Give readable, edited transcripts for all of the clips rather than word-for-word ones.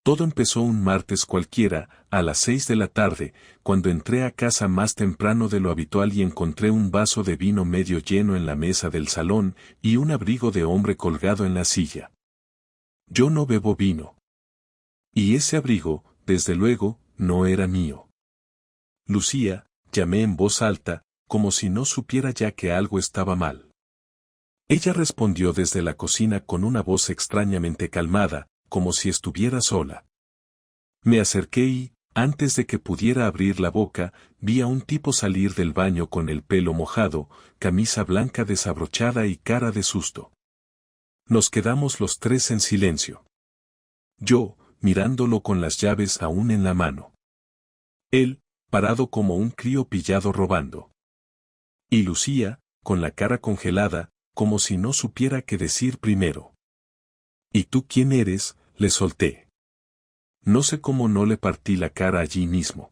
Todo empezó un martes cualquiera, a las 6 de la tarde, cuando entré a casa más temprano de lo habitual y encontré un vaso de vino medio lleno en la mesa del salón y un abrigo de hombre colgado en la silla. Yo no bebo vino. Y ese abrigo, desde luego, no era mío. Lucía, llamé en voz alta, como si no supiera ya que algo estaba mal. Ella respondió desde la cocina con una voz extrañamente calmada, como si estuviera sola. Me acerqué y, antes de que pudiera abrir la boca, vi a un tipo salir del baño con el pelo mojado, camisa blanca desabrochada y cara de susto. Nos quedamos los tres en silencio. Yo, mirándolo con las llaves aún en la mano. Él, parado como un crío pillado robando. Y Lucía, con la cara congelada, como si no supiera qué decir primero. ¿Y tú quién eres?, le solté. No sé cómo no le partí la cara allí mismo.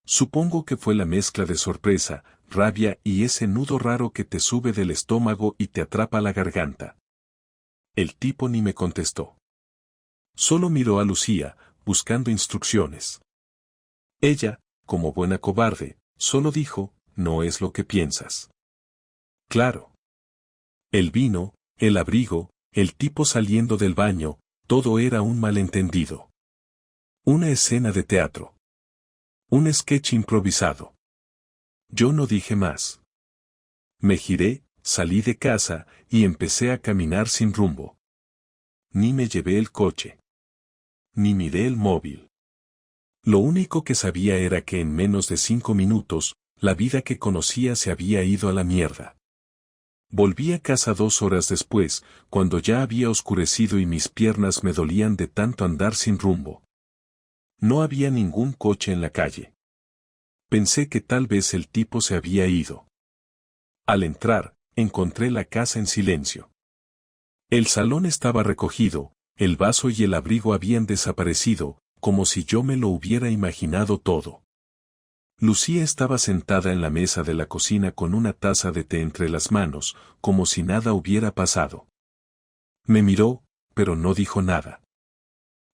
Supongo que fue la mezcla de sorpresa, rabia y ese nudo raro que te sube del estómago y te atrapa la garganta. El tipo ni me contestó. Solo miró a Lucía, buscando instrucciones. Ella, como buena cobarde, solo dijo, no es lo que piensas. Claro. El vino, el abrigo, el tipo saliendo del baño, todo era un malentendido. Una escena de teatro. Un sketch improvisado. Yo no dije más. Me giré, salí de casa, y empecé a caminar sin rumbo. Ni me llevé el coche. Ni miré el móvil. Lo único que sabía era que en menos de 5 minutos, la vida que conocía se había ido a la mierda. Volví a casa 2 horas después, cuando ya había oscurecido y mis piernas me dolían de tanto andar sin rumbo. No había ningún coche en la calle. Pensé que tal vez el tipo se había ido. Al entrar, encontré la casa en silencio. El salón estaba recogido, el vaso y el abrigo habían desaparecido, como si yo me lo hubiera imaginado todo. Lucía estaba sentada en la mesa de la cocina con una taza de té entre las manos, como si nada hubiera pasado. Me miró, pero no dijo nada.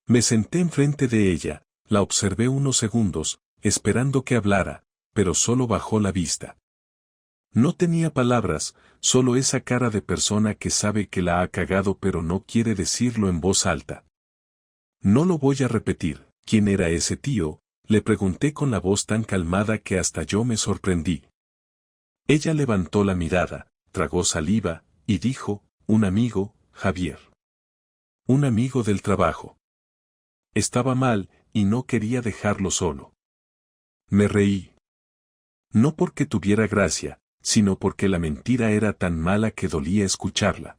Me senté enfrente de ella, la observé unos segundos, esperando que hablara, pero solo bajó la vista. No tenía palabras, solo esa cara de persona que sabe que la ha cagado pero no quiere decirlo en voz alta. No lo voy a repetir, ¿quién era ese tío?, le pregunté con la voz tan calmada que hasta yo me sorprendí. Ella levantó la mirada, tragó saliva, y dijo, un amigo, Javier. Un amigo del trabajo. Estaba mal, y no quería dejarlo solo. Me reí. No porque tuviera gracia, sino porque la mentira era tan mala que dolía escucharla.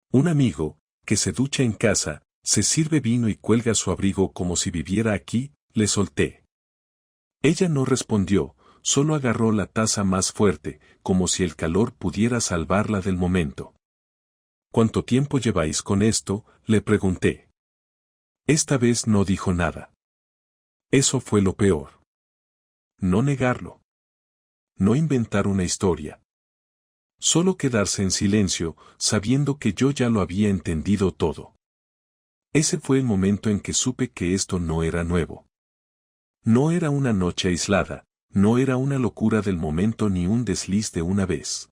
Un amigo, que se ducha en casa, se sirve vino y cuelga su abrigo como si viviera aquí, le solté. Ella no respondió, solo agarró la taza más fuerte, como si el calor pudiera salvarla del momento. ¿Cuánto tiempo lleváis con esto?, le pregunté. Esta vez no dijo nada. Eso fue lo peor. No negarlo. No inventar una historia. Solo quedarse en silencio, sabiendo que yo ya lo había entendido todo. Ese fue el momento en que supe que esto no era nuevo. No era una noche aislada, no era una locura del momento ni un desliz de una vez.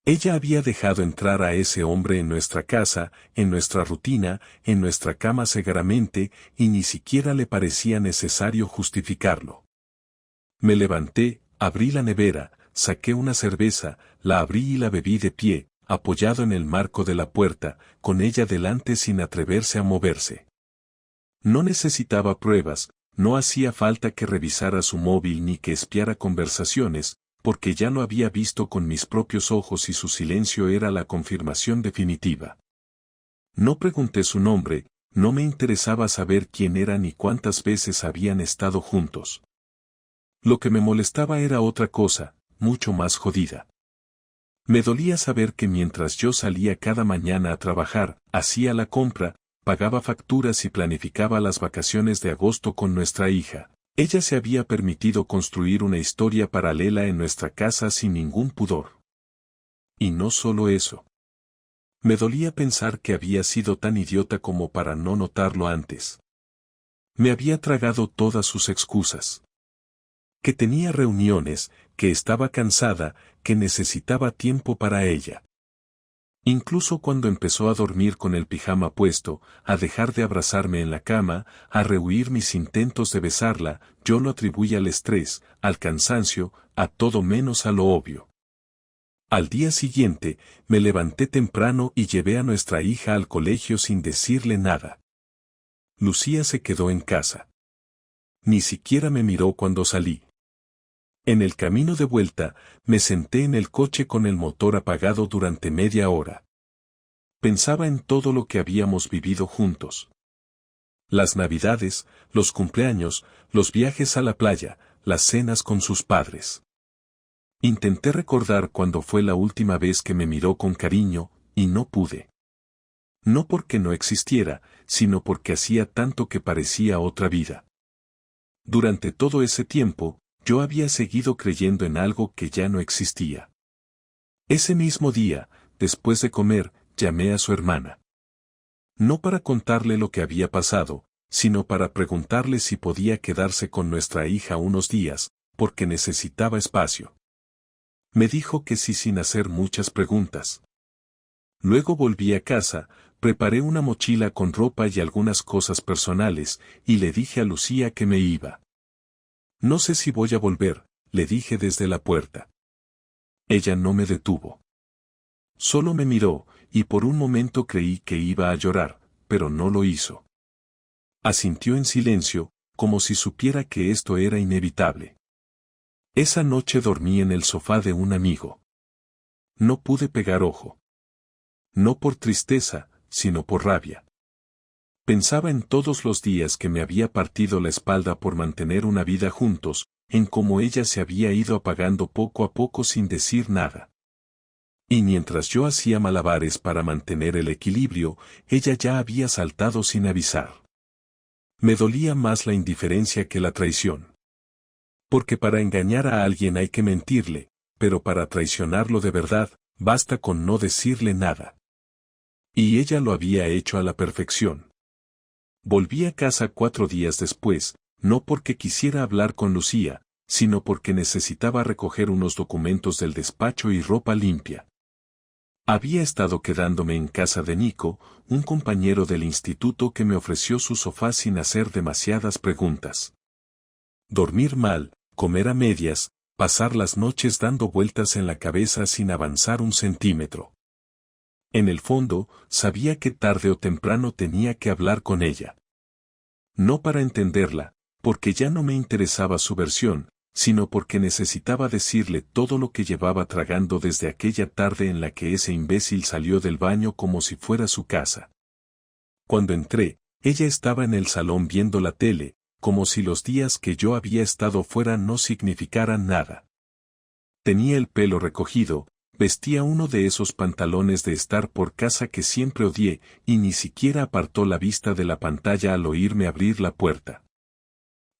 Ella había dejado entrar a ese hombre en nuestra casa, en nuestra rutina, en nuestra cama cegaramente, y ni siquiera le parecía necesario justificarlo. Me levanté, abrí la nevera, saqué una cerveza, la abrí y la bebí de pie, apoyado en el marco de la puerta, con ella delante sin atreverse a moverse. No necesitaba pruebas, no hacía falta que revisara su móvil ni que espiara conversaciones, porque ya lo había visto con mis propios ojos y su silencio era la confirmación definitiva. No pregunté su nombre, no me interesaba saber quién era ni cuántas veces habían estado juntos. Lo que me molestaba era otra cosa, mucho más jodida. Me dolía saber que mientras yo salía cada mañana a trabajar, hacía la compra, pagaba facturas y planificaba las vacaciones de agosto con nuestra hija, ella se había permitido construir una historia paralela en nuestra casa sin ningún pudor. Y no solo eso. Me dolía pensar que había sido tan idiota como para no notarlo antes. Me había tragado todas sus excusas. Que tenía reuniones, que estaba cansada, que necesitaba tiempo para ella. Incluso cuando empezó a dormir con el pijama puesto, a dejar de abrazarme en la cama, a rehuir mis intentos de besarla, yo lo atribuía al estrés, al cansancio, a todo menos a lo obvio. Al día siguiente, me levanté temprano y llevé a nuestra hija al colegio sin decirle nada. Lucía se quedó en casa. Ni siquiera me miró cuando salí. En el camino de vuelta, me senté en el coche con el motor apagado durante media hora. Pensaba en todo lo que habíamos vivido juntos. Las navidades, los cumpleaños, los viajes a la playa, las cenas con sus padres. Intenté recordar cuándo fue la última vez que me miró con cariño, y no pude. No porque no existiera, sino porque hacía tanto que parecía otra vida. Durante todo ese tiempo, yo había seguido creyendo en algo que ya no existía. Ese mismo día, después de comer, llamé a su hermana. No para contarle lo que había pasado, sino para preguntarle si podía quedarse con nuestra hija unos días, porque necesitaba espacio. Me dijo que sí sin hacer muchas preguntas. Luego volví a casa, preparé una mochila con ropa y algunas cosas personales, y le dije a Lucía que me iba. No sé si voy a volver, le dije desde la puerta. Ella no me detuvo. Solo me miró, y por un momento creí que iba a llorar, pero no lo hizo. Asintió en silencio, como si supiera que esto era inevitable. Esa noche dormí en el sofá de un amigo. No pude pegar ojo. No por tristeza, sino por rabia. Pensaba en todos los días que me había partido la espalda por mantener una vida juntos, en cómo ella se había ido apagando poco a poco sin decir nada. Y mientras yo hacía malabares para mantener el equilibrio, ella ya había saltado sin avisar. Me dolía más la indiferencia que la traición. Porque para engañar a alguien hay que mentirle, pero para traicionarlo de verdad, basta con no decirle nada. Y ella lo había hecho a la perfección. Volví a casa 4 días después, no porque quisiera hablar con Lucía, sino porque necesitaba recoger unos documentos del despacho y ropa limpia. Había estado quedándome en casa de Nico, un compañero del instituto que me ofreció su sofá sin hacer demasiadas preguntas. Dormir mal, comer a medias, pasar las noches dando vueltas en la cabeza sin avanzar un centímetro. En el fondo, sabía que tarde o temprano tenía que hablar con ella. No para entenderla, porque ya no me interesaba su versión, sino porque necesitaba decirle todo lo que llevaba tragando desde aquella tarde en la que ese imbécil salió del baño como si fuera su casa. Cuando entré, ella estaba en el salón viendo la tele, como si los días que yo había estado fuera no significaran nada. Tenía el pelo recogido, vestía uno de esos pantalones de estar por casa que siempre odié, y ni siquiera apartó la vista de la pantalla al oírme abrir la puerta.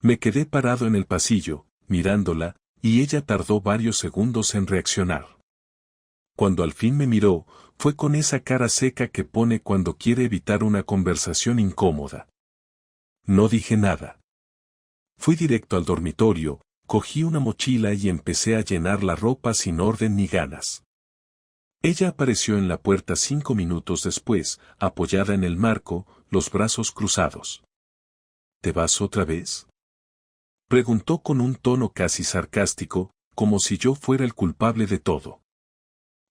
Me quedé parado en el pasillo, mirándola, y ella tardó varios segundos en reaccionar. Cuando al fin me miró, fue con esa cara seca que pone cuando quiere evitar una conversación incómoda. No dije nada. Fui directo al dormitorio, cogí una mochila y empecé a llenar la ropa sin orden ni ganas. Ella apareció en la puerta 5 minutos después, apoyada en el marco, los brazos cruzados. ¿Te vas otra vez?, preguntó con un tono casi sarcástico, como si yo fuera el culpable de todo.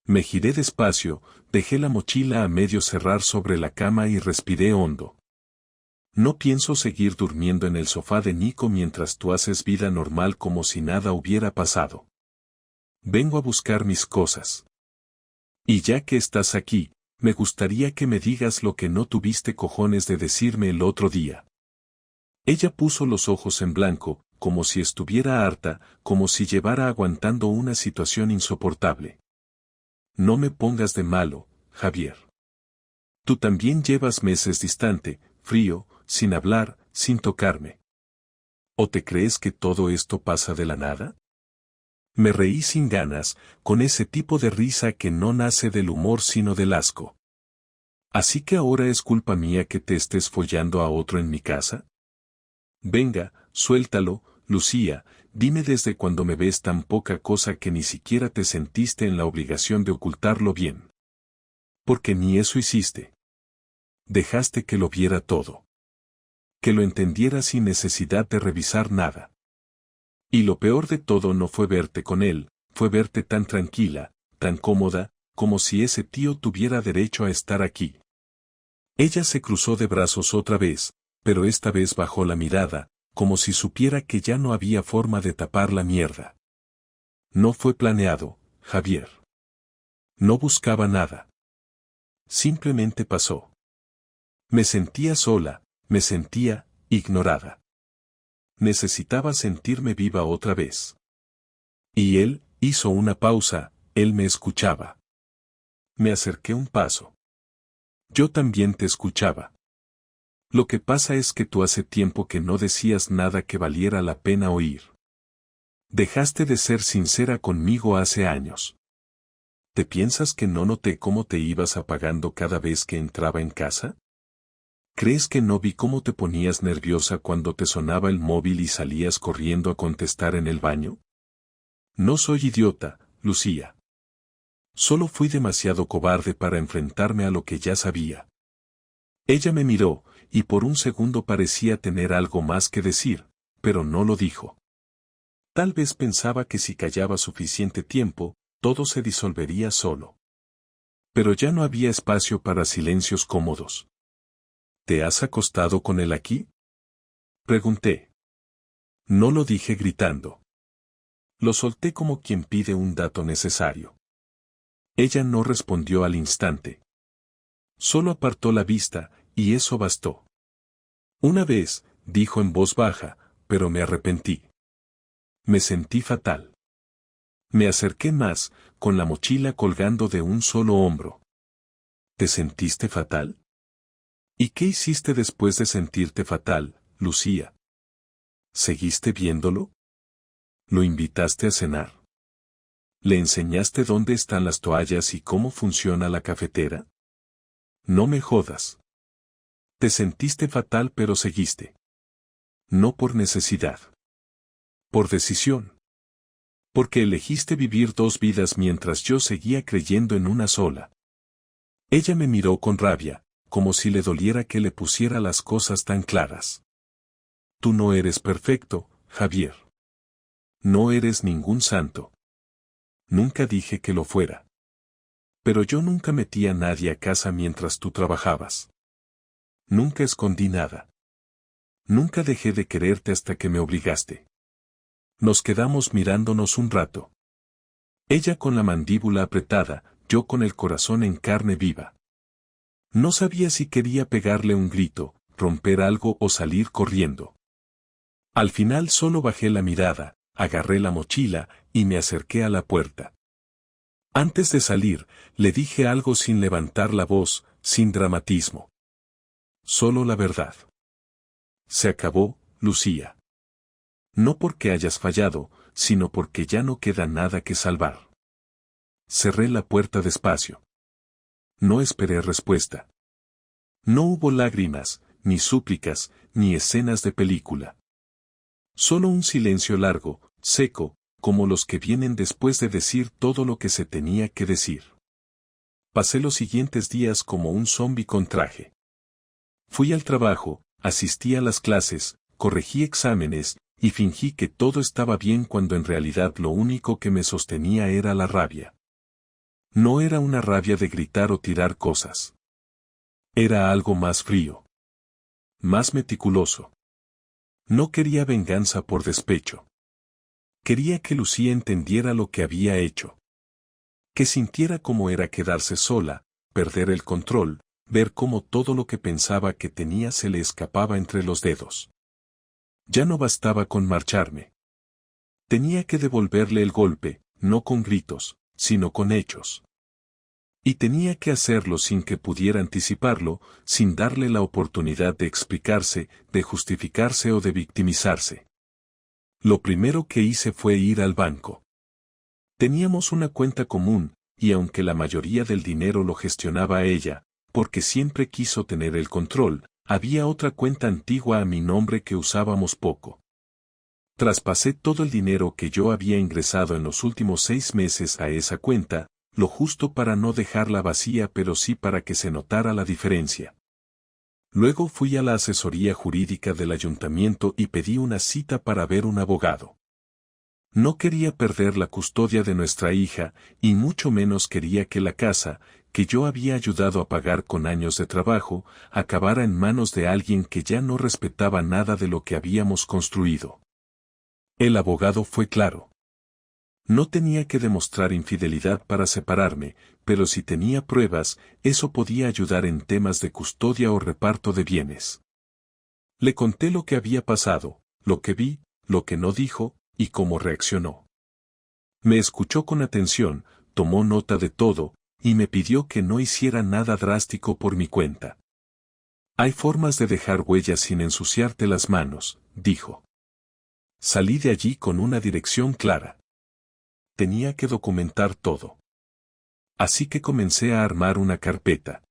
Me giré despacio, dejé la mochila a medio cerrar sobre la cama y respiré hondo. No pienso seguir durmiendo en el sofá de Nico mientras tú haces vida normal como si nada hubiera pasado. Vengo a buscar mis cosas. Y ya que estás aquí, me gustaría que me digas lo que no tuviste cojones de decirme el otro día. Ella puso los ojos en blanco, como si estuviera harta, como si llevara aguantando una situación insoportable. No me pongas de malo, Javier. Tú también llevas meses distante, frío, sin hablar, sin tocarme. ¿O te crees que todo esto pasa de la nada? Me reí sin ganas, con ese tipo de risa que no nace del humor sino del asco. ¿Así que ahora es culpa mía que te estés follando a otro en mi casa? Venga, suéltalo, Lucía, dime desde cuándo me ves tan poca cosa que ni siquiera te sentiste en la obligación de ocultarlo bien. Porque ni eso hiciste. Dejaste que lo viera todo. Que lo entendiera sin necesidad de revisar nada. Y lo peor de todo no fue verte con él, fue verte tan tranquila, tan cómoda, como si ese tío tuviera derecho a estar aquí. Ella se cruzó de brazos otra vez, pero esta vez bajó la mirada, como si supiera que ya no había forma de tapar la mierda. No fue planeado, Javier. No buscaba nada. Simplemente pasó. Me sentía sola, me sentía ignorada. Necesitaba sentirme viva otra vez. Y él hizo una pausa, él me escuchaba. Me acerqué un paso. Yo también te escuchaba. Lo que pasa es que tú hace tiempo que no decías nada que valiera la pena oír. Dejaste de ser sincera conmigo hace años. ¿Te piensas que no noté cómo te ibas apagando cada vez que entraba en casa? ¿Crees que no vi cómo te ponías nerviosa cuando te sonaba el móvil y salías corriendo a contestar en el baño? No soy idiota, Lucía. Solo fui demasiado cobarde para enfrentarme a lo que ya sabía. Ella me miró, y por un segundo parecía tener algo más que decir, pero no lo dijo. Tal vez pensaba que si callaba suficiente tiempo, todo se disolvería solo. Pero ya no había espacio para silencios cómodos. ¿Te has acostado con él aquí? Pregunté. No lo dije gritando. Lo solté como quien pide un dato necesario. Ella no respondió al instante. Solo apartó la vista, y eso bastó. Una vez, dijo en voz baja, pero me arrepentí. Me sentí fatal. Me acerqué más, con la mochila colgando de un solo hombro. ¿Te sentiste fatal? ¿Y qué hiciste después de sentirte fatal, Lucía? ¿Seguiste viéndolo? ¿Lo invitaste a cenar? ¿Le enseñaste dónde están las toallas y cómo funciona la cafetera? No me jodas. Te sentiste fatal pero seguiste. No por necesidad. Por decisión. Porque elegiste vivir dos vidas mientras yo seguía creyendo en una sola. Ella me miró con rabia, como si le doliera que le pusiera las cosas tan claras. Tú no eres perfecto, Javier. No eres ningún santo. Nunca dije que lo fuera. Pero yo nunca metí a nadie a casa mientras tú trabajabas. Nunca escondí nada. Nunca dejé de quererte hasta que me obligaste. Nos quedamos mirándonos un rato. Ella con la mandíbula apretada, yo con el corazón en carne viva. No sabía si quería pegarle un grito, romper algo o salir corriendo. Al final solo bajé la mirada, agarré la mochila y me acerqué a la puerta. Antes de salir, le dije algo sin levantar la voz, sin dramatismo. Solo la verdad. Se acabó, Lucía. No porque hayas fallado, sino porque ya no queda nada que salvar. Cerré la puerta despacio. No esperé respuesta. No hubo lágrimas, ni súplicas, ni escenas de película. Solo un silencio largo, seco, como los que vienen después de decir todo lo que se tenía que decir. Pasé los siguientes días como un zombi con traje. Fui al trabajo, asistí a las clases, corregí exámenes, y fingí que todo estaba bien cuando en realidad lo único que me sostenía era la rabia. No era una rabia de gritar o tirar cosas. Era algo más frío. Más meticuloso. No quería venganza por despecho. Quería que Lucía entendiera lo que había hecho. Que sintiera cómo era quedarse sola, perder el control, ver cómo todo lo que pensaba que tenía se le escapaba entre los dedos. Ya no bastaba con marcharme. Tenía que devolverle el golpe, no con gritos, sino con hechos. Y tenía que hacerlo sin que pudiera anticiparlo, sin darle la oportunidad de explicarse, de justificarse o de victimizarse. Lo primero que hice fue ir al banco. Teníamos una cuenta común, y aunque la mayoría del dinero lo gestionaba ella, porque siempre quiso tener el control. Había otra cuenta antigua a mi nombre que usábamos poco. Traspasé todo el dinero que yo había ingresado en los últimos 6 meses a esa cuenta, lo justo para no dejarla vacía pero sí para que se notara la diferencia. Luego fui a la asesoría jurídica del ayuntamiento y pedí una cita para ver un abogado. No quería perder la custodia de nuestra hija, y mucho menos quería que la casa, que yo había ayudado a pagar con años de trabajo, acabara en manos de alguien que ya no respetaba nada de lo que habíamos construido. El abogado fue claro. No tenía que demostrar infidelidad para separarme, pero si tenía pruebas, eso podía ayudar en temas de custodia o reparto de bienes. Le conté lo que había pasado, lo que vi, lo que no dijo, y cómo reaccionó. Me escuchó con atención, tomó nota de todo, y me pidió que no hiciera nada drástico por mi cuenta. Hay formas de dejar huellas sin ensuciarte las manos, dijo. Salí de allí con una dirección clara. Tenía que documentar todo. Así que comencé a armar una carpeta.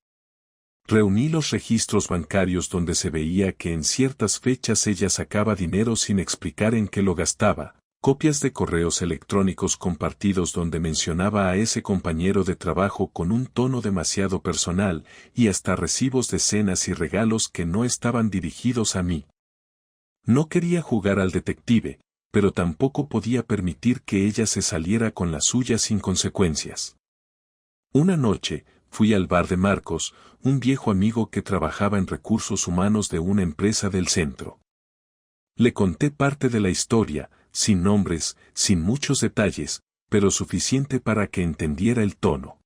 Reuní los registros bancarios donde se veía que en ciertas fechas ella sacaba dinero sin explicar en qué lo gastaba, copias de correos electrónicos compartidos donde mencionaba a ese compañero de trabajo con un tono demasiado personal, y hasta recibos de cenas y regalos que no estaban dirigidos a mí. No quería jugar al detective, pero tampoco podía permitir que ella se saliera con la suya sin consecuencias. Una noche, fui al bar de Marcos, un viejo amigo que trabajaba en recursos humanos de una empresa del centro. Le conté parte de la historia, sin nombres, sin muchos detalles, pero suficiente para que entendiera el tono.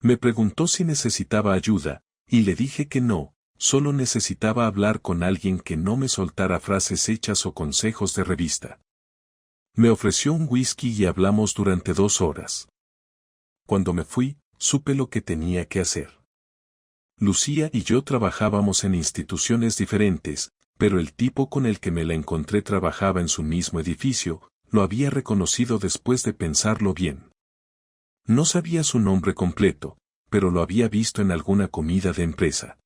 Me preguntó si necesitaba ayuda, y le dije que no, solo necesitaba hablar con alguien que no me soltara frases hechas o consejos de revista. Me ofreció un whisky y hablamos durante 2 horas. Cuando me fui, supe lo que tenía que hacer. Lucía y yo trabajábamos en instituciones diferentes, pero el tipo con el que me la encontré trabajaba en su mismo edificio, lo había reconocido después de pensarlo bien. No sabía su nombre completo, pero lo había visto en alguna comida de empresa.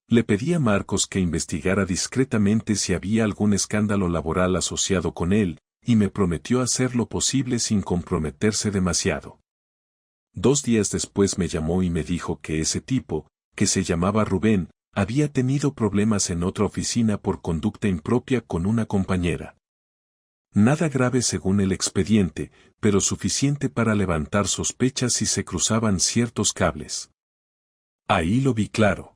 Le pedí a Marcos que investigara discretamente si había algún escándalo laboral asociado con él, y me prometió hacer lo posible sin comprometerse demasiado. 2 días después me llamó y me dijo que ese tipo, que se llamaba Rubén, había tenido problemas en otra oficina por conducta impropia con una compañera. Nada grave según el expediente, pero suficiente para levantar sospechas si se cruzaban ciertos cables. Ahí lo vi claro.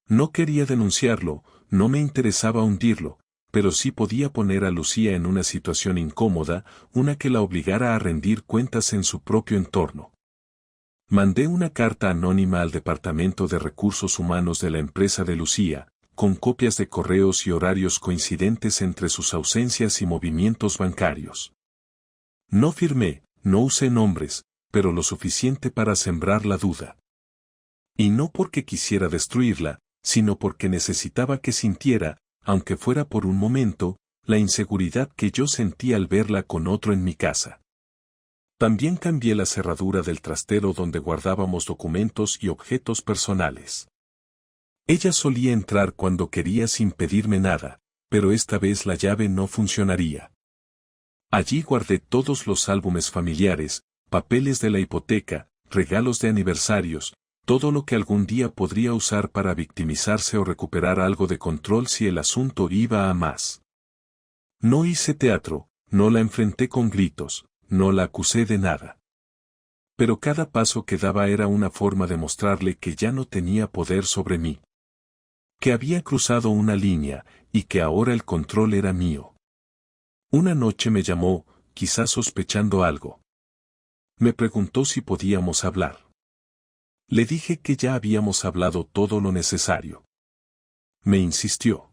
No quería denunciarlo, no me interesaba hundirlo, pero sí podía poner a Lucía en una situación incómoda, una que la obligara a rendir cuentas en su propio entorno. Mandé una carta anónima al Departamento de Recursos Humanos de la empresa de Lucía, con copias de correos y horarios coincidentes entre sus ausencias y movimientos bancarios. No firmé, no usé nombres, pero lo suficiente para sembrar la duda. Y no porque quisiera destruirla, sino porque necesitaba que sintiera, aunque fuera por un momento, la inseguridad que yo sentí al verla con otro en mi casa. También cambié la cerradura del trastero donde guardábamos documentos y objetos personales. Ella solía entrar cuando quería sin pedirme nada, pero esta vez la llave no funcionaría. Allí guardé todos los álbumes familiares, papeles de la hipoteca, regalos de aniversarios, todo lo que algún día podría usar para victimizarse o recuperar algo de control si el asunto iba a más. No hice teatro, no la enfrenté con gritos, no la acusé de nada. Pero cada paso que daba era una forma de mostrarle que ya no tenía poder sobre mí. Que había cruzado una línea, y que ahora el control era mío. Una noche me llamó, quizás sospechando algo. Me preguntó si podíamos hablar. Le dije que ya habíamos hablado todo lo necesario. Me insistió.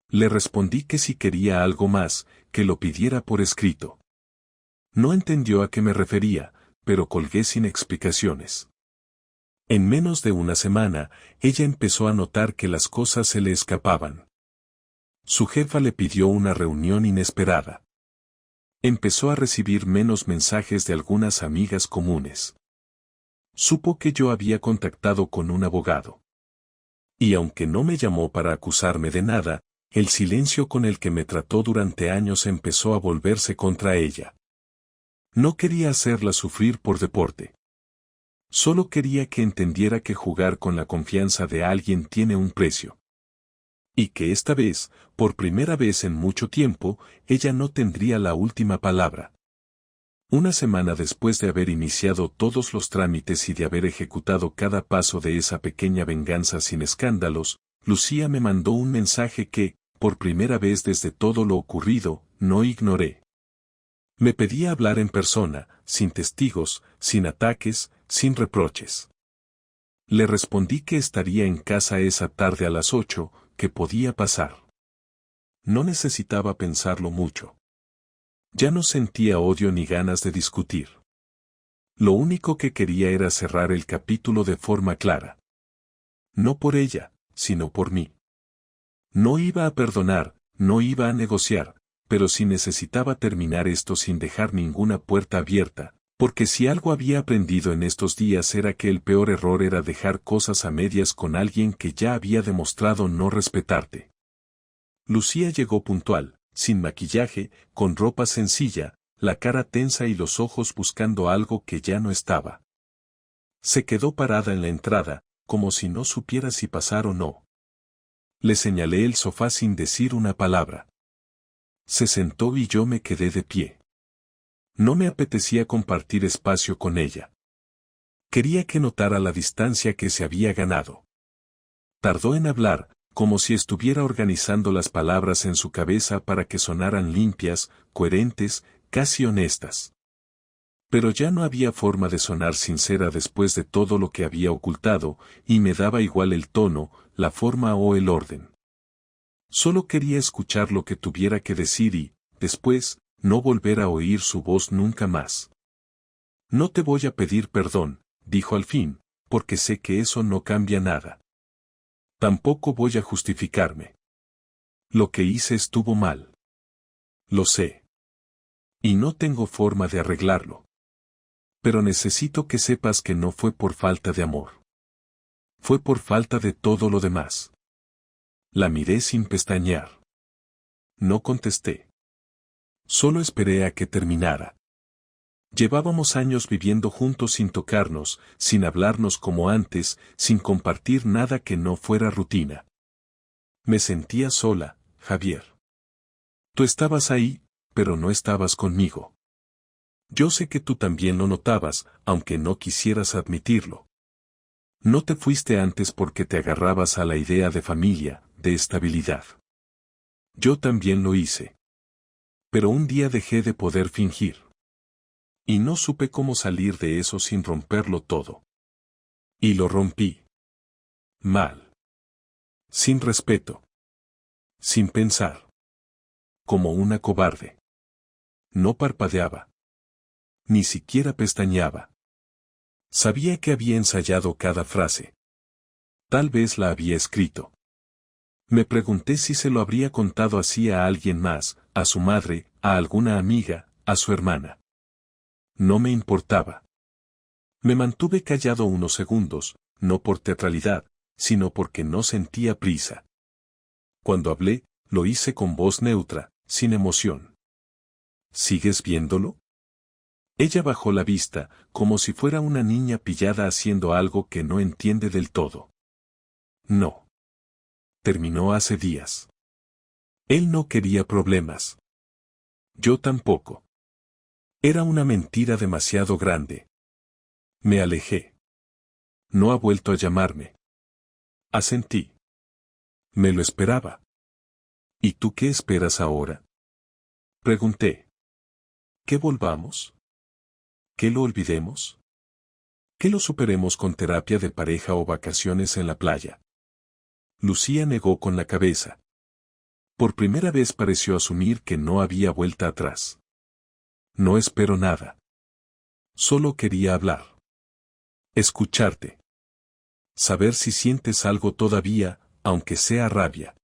Le respondí que si quería algo más, que lo pidiera por escrito. No entendió a qué me refería, pero colgué sin explicaciones. En menos de una semana, ella empezó a notar que las cosas se le escapaban. Su jefa le pidió una reunión inesperada. Empezó a recibir menos mensajes de algunas amigas comunes. Supo que yo había contactado con un abogado. Y aunque no me llamó para acusarme de nada, el silencio con el que me trató durante años empezó a volverse contra ella. No quería hacerla sufrir por deporte. Solo quería que entendiera que jugar con la confianza de alguien tiene un precio. Y que esta vez, por primera vez en mucho tiempo, ella no tendría la última palabra. Una semana después de haber iniciado todos los trámites y de haber ejecutado cada paso de esa pequeña venganza sin escándalos, Lucía me mandó un mensaje que, por primera vez desde todo lo ocurrido, no ignoré. Me pedía hablar en persona, sin testigos, sin ataques, sin reproches. Le respondí que estaría en casa esa tarde a las 8, que podía pasar. No necesitaba pensarlo mucho. Ya no sentía odio ni ganas de discutir. Lo único que quería era cerrar el capítulo de forma clara. No por ella, sino por mí. No iba a perdonar, no iba a negociar, pero sí necesitaba terminar esto sin dejar ninguna puerta abierta, porque si algo había aprendido en estos días era que el peor error era dejar cosas a medias con alguien que ya había demostrado no respetarte. Lucía llegó puntual, sin maquillaje, con ropa sencilla, la cara tensa y los ojos buscando algo que ya no estaba. Se quedó parada en la entrada, como si no supiera si pasar o no. Le señalé el sofá sin decir una palabra. Se sentó y yo me quedé de pie. No me apetecía compartir espacio con ella. Quería que notara la distancia que se había ganado. Tardó en hablar, como si estuviera organizando las palabras en su cabeza para que sonaran limpias, coherentes, casi honestas. Pero ya no había forma de sonar sincera después de todo lo que había ocultado, y me daba igual el tono, la forma o el orden. Solo quería escuchar lo que tuviera que decir y, después, no volver a oír su voz nunca más. No te voy a pedir perdón, dijo al fin, porque sé que eso no cambia nada. Tampoco voy a justificarme. Lo que hice estuvo mal. Lo sé. Y no tengo forma de arreglarlo. Pero necesito que sepas que no fue por falta de amor. Fue por falta de todo lo demás. La miré sin pestañear. No contesté. Solo esperé a que terminara. Llevábamos años viviendo juntos sin tocarnos, sin hablarnos como antes, sin compartir nada que no fuera rutina. Me sentía sola, Javier. Tú estabas ahí, pero no estabas conmigo. Yo sé que tú también lo notabas, aunque no quisieras admitirlo. No te fuiste antes porque te agarrabas a la idea de familia, de estabilidad. Yo también lo hice. Pero un día dejé de poder fingir. Y no supe cómo salir de eso sin romperlo todo. Y lo rompí. Mal. Sin respeto. Sin pensar. Como una cobarde. No parpadeaba. Ni siquiera pestañeaba. Sabía que había ensayado cada frase. Tal vez la había escrito. Me pregunté si se lo habría contado así a alguien más, a su madre, a alguna amiga, a su hermana. No me importaba. Me mantuve callado unos segundos, no por teatralidad, sino porque no sentía prisa. Cuando hablé, lo hice con voz neutra, sin emoción. ¿Sigues viéndolo? Ella bajó la vista, como si fuera una niña pillada haciendo algo que no entiende del todo. No. Terminó hace días. Él no quería problemas. Yo tampoco. Era una mentira demasiado grande. Me alejé. No ha vuelto a llamarme. Asentí. Me lo esperaba. ¿Y tú qué esperas ahora? Pregunté. ¿Que volvamos? ¿Que lo olvidemos? ¿Que lo superemos con terapia de pareja o vacaciones en la playa? Lucía negó con la cabeza. Por primera vez pareció asumir que no había vuelta atrás. No espero nada. Solo quería hablar. Escucharte. Saber si sientes algo todavía, aunque sea rabia.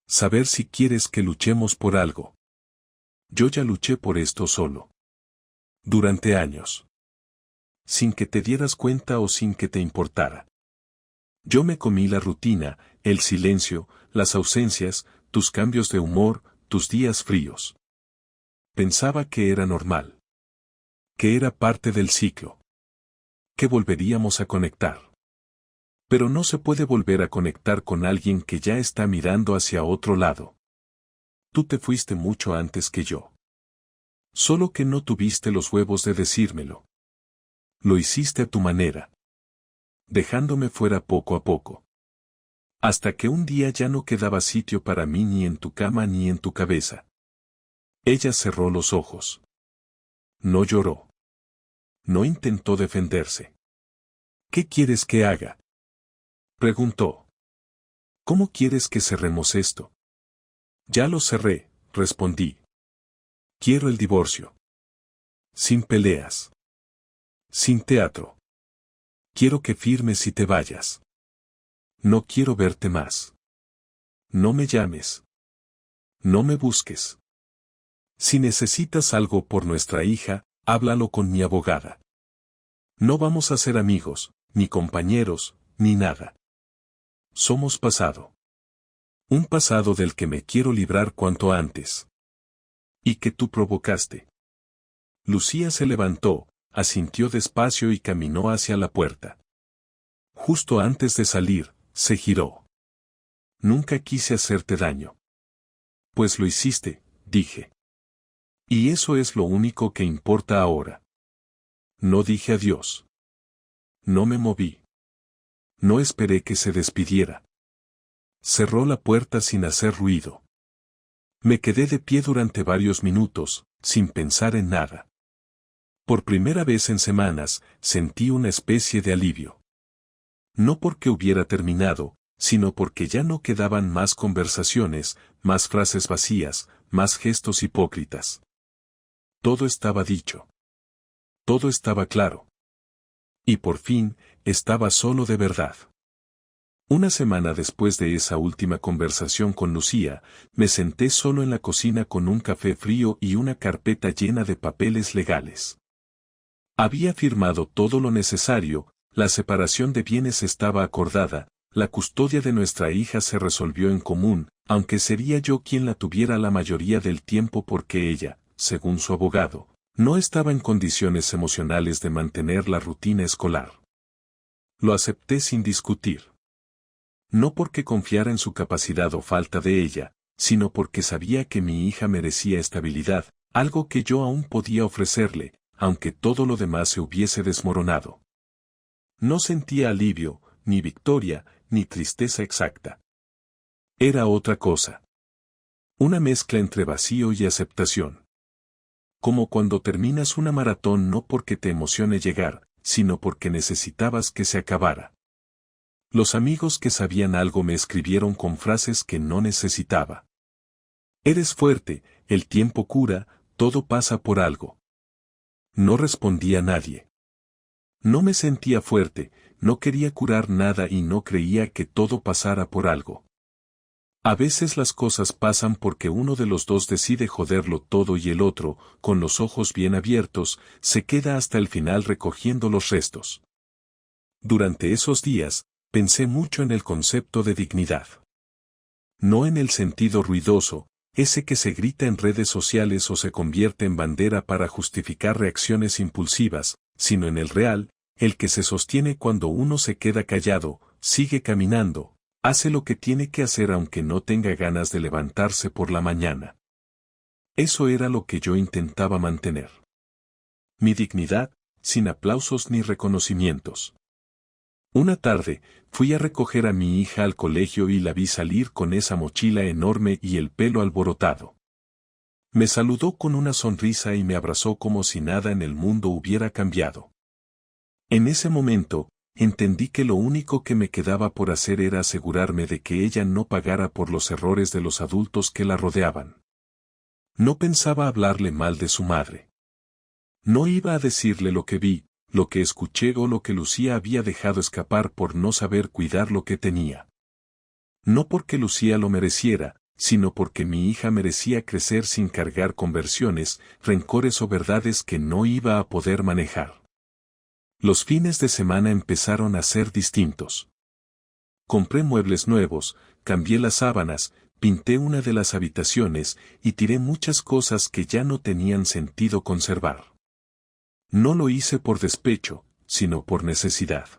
Saber si quieres que luchemos por algo. Yo ya luché por esto solo. Durante años. sin que te dieras cuenta o sin que te importara. Yo me comí la rutina, el silencio, las ausencias, tus cambios de humor, tus días fríos. Pensaba que era normal. Que era parte del ciclo. Que volveríamos a conectar. Pero no se puede volver a conectar con alguien que ya está mirando hacia otro lado. Tú te fuiste mucho antes que yo. Solo que no tuviste los huevos de decírmelo. Lo hiciste a tu manera. Dejándome fuera poco a poco. Hasta que un día ya no quedaba sitio para mí ni en tu cama ni en tu cabeza. Ella cerró los ojos. No lloró. No intentó defenderse. ¿Qué quieres que haga? Preguntó. ¿Cómo quieres que cerremos esto? Ya lo cerré, respondí. Quiero el divorcio. Sin peleas. Sin teatro. Quiero que firmes y te vayas. No quiero verte más. No me llames. No me busques. Si necesitas algo por nuestra hija, háblalo con mi abogada. No vamos a ser amigos, ni compañeros, ni nada. Somos pasado. Un pasado del que me quiero librar cuanto antes. Y que tú provocaste. Lucía se levantó, asintió despacio y caminó hacia la puerta. Justo antes de salir, se giró. Nunca quise hacerte daño. Pues lo hiciste, dije. Y eso es lo único que importa ahora. No dije adiós. No me moví. No esperé que se despidiera. Cerró la puerta sin hacer ruido. Me quedé de pie durante varios minutos, sin pensar en nada. Por primera vez en semanas, sentí una especie de alivio. No porque hubiera terminado, sino porque ya no quedaban más conversaciones, más frases vacías, más gestos hipócritas. Todo estaba dicho. Todo estaba claro. Y por fin, estaba solo de verdad. Una semana después de esa última conversación con Lucía, me senté solo en la cocina con un café frío y una carpeta llena de papeles legales. Había firmado todo lo necesario, la separación de bienes estaba acordada, la custodia de nuestra hija se resolvió en común, aunque sería yo quien la tuviera la mayoría del tiempo porque ella, según su abogado, no estaba en condiciones emocionales de mantener la rutina escolar. Lo acepté sin discutir. No porque confiara en su capacidad o falta de ella, sino porque sabía que mi hija merecía estabilidad, algo que yo aún podía ofrecerle, aunque todo lo demás se hubiese desmoronado. No sentía alivio, ni victoria, ni tristeza exacta. Era otra cosa. Una mezcla entre vacío y aceptación. Como cuando terminas una maratón no porque te emocione llegar, sino porque necesitabas que se acabara. Los amigos que sabían algo me escribieron con frases que no necesitaba. Eres fuerte, el tiempo cura, todo pasa por algo. No respondía nadie. No me sentía fuerte, no quería curar nada y no creía que todo pasara por algo. A veces las cosas pasan porque uno de los dos decide joderlo todo y el otro, con los ojos bien abiertos, se queda hasta el final recogiendo los restos. Durante esos días, pensé mucho en el concepto de dignidad. No en el sentido ruidoso, ese que se grita en redes sociales o se convierte en bandera para justificar reacciones impulsivas, sino en el real, el que se sostiene cuando uno se queda callado, sigue caminando, hace lo que tiene que hacer aunque no tenga ganas de levantarse por la mañana. Eso era lo que yo intentaba mantener. Mi dignidad, sin aplausos ni reconocimientos. Una tarde, fui a recoger a mi hija al colegio y la vi salir con esa mochila enorme y el pelo alborotado. Me saludó con una sonrisa y me abrazó como si nada en el mundo hubiera cambiado. En ese momento, entendí que lo único que me quedaba por hacer era asegurarme de que ella no pagara por los errores de los adultos que la rodeaban. No pensaba hablarle mal de su madre. No iba a decirle lo que vi, lo que escuché o lo que Lucía había dejado escapar por no saber cuidar lo que tenía. No porque Lucía lo mereciera, sino porque mi hija merecía crecer sin cargar con versiones, rencores o verdades que no iba a poder manejar. Los fines de semana empezaron a ser distintos. Compré muebles nuevos, cambié las sábanas, pinté una de las habitaciones y tiré muchas cosas que ya no tenían sentido conservar. No lo hice por despecho, sino por necesidad.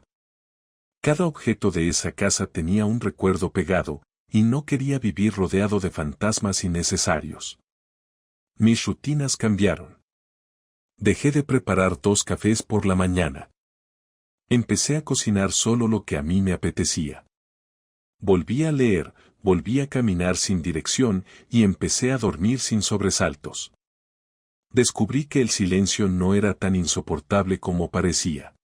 Cada objeto de esa casa tenía un recuerdo pegado, y no quería vivir rodeado de fantasmas innecesarios. Mis rutinas cambiaron. Dejé de preparar 2 cafés por la mañana. Empecé a cocinar solo lo que a mí me apetecía. Volví a leer, volví a caminar sin dirección y empecé a dormir sin sobresaltos. Descubrí que el silencio no era tan insoportable como parecía.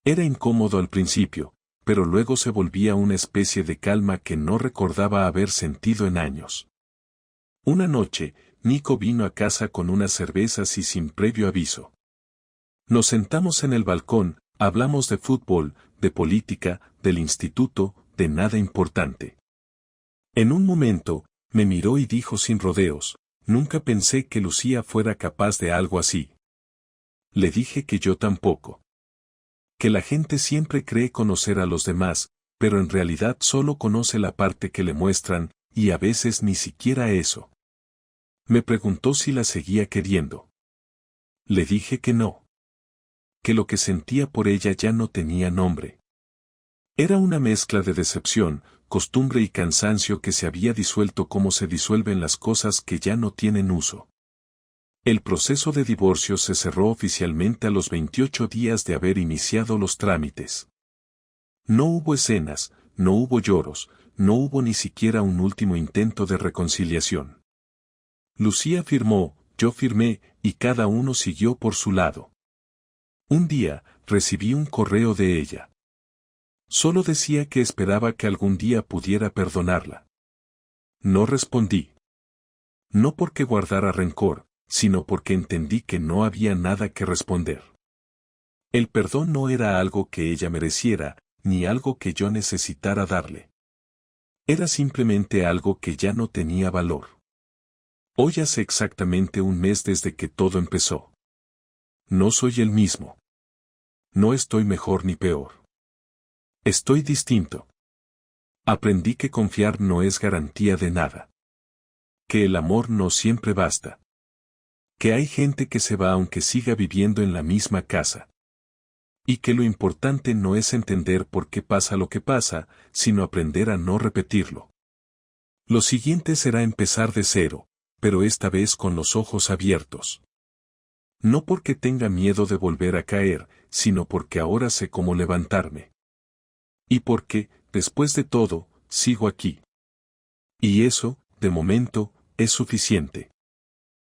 Era incómodo al principio, pero luego se volvía una especie de calma que no recordaba haber sentido en años. Una noche, Nico vino a casa con unas cervezas y sin previo aviso. Nos sentamos en el balcón, hablamos de fútbol, de política, del instituto, de nada importante. En un momento, me miró y dijo sin rodeos, nunca pensé que Lucía fuera capaz de algo así. Le dije que yo tampoco. Que la gente siempre cree conocer a los demás, pero en realidad solo conoce la parte que le muestran, y a veces ni siquiera eso. Me preguntó si la seguía queriendo. Le dije que no. Que lo que sentía por ella ya no tenía nombre. Era una mezcla de decepción, costumbre y cansancio que se había disuelto como se disuelven las cosas que ya no tienen uso. El proceso de divorcio se cerró oficialmente a los 28 días de haber iniciado los trámites. No hubo escenas, no hubo lloros, no hubo ni siquiera un último intento de reconciliación. Lucía firmó, yo firmé, y cada uno siguió por su lado. Un día, recibí un correo de ella. Solo decía que esperaba que algún día pudiera perdonarla. No respondí. No porque guardara rencor, sino porque entendí que no había nada que responder. El perdón no era algo que ella mereciera, ni algo que yo necesitara darle. Era simplemente algo que ya no tenía valor. Hoy hace exactamente un mes desde que todo empezó. No soy el mismo. No estoy mejor ni peor. Estoy distinto. Aprendí que confiar no es garantía de nada. Que el amor no siempre basta. Que hay gente que se va aunque siga viviendo en la misma casa. Y que lo importante no es entender por qué pasa lo que pasa, sino aprender a no repetirlo. Lo siguiente será empezar de cero, pero esta vez con los ojos abiertos. No porque tenga miedo de volver a caer, sino porque ahora sé cómo levantarme. Y porque, después de todo, sigo aquí. Y eso, de momento, es suficiente.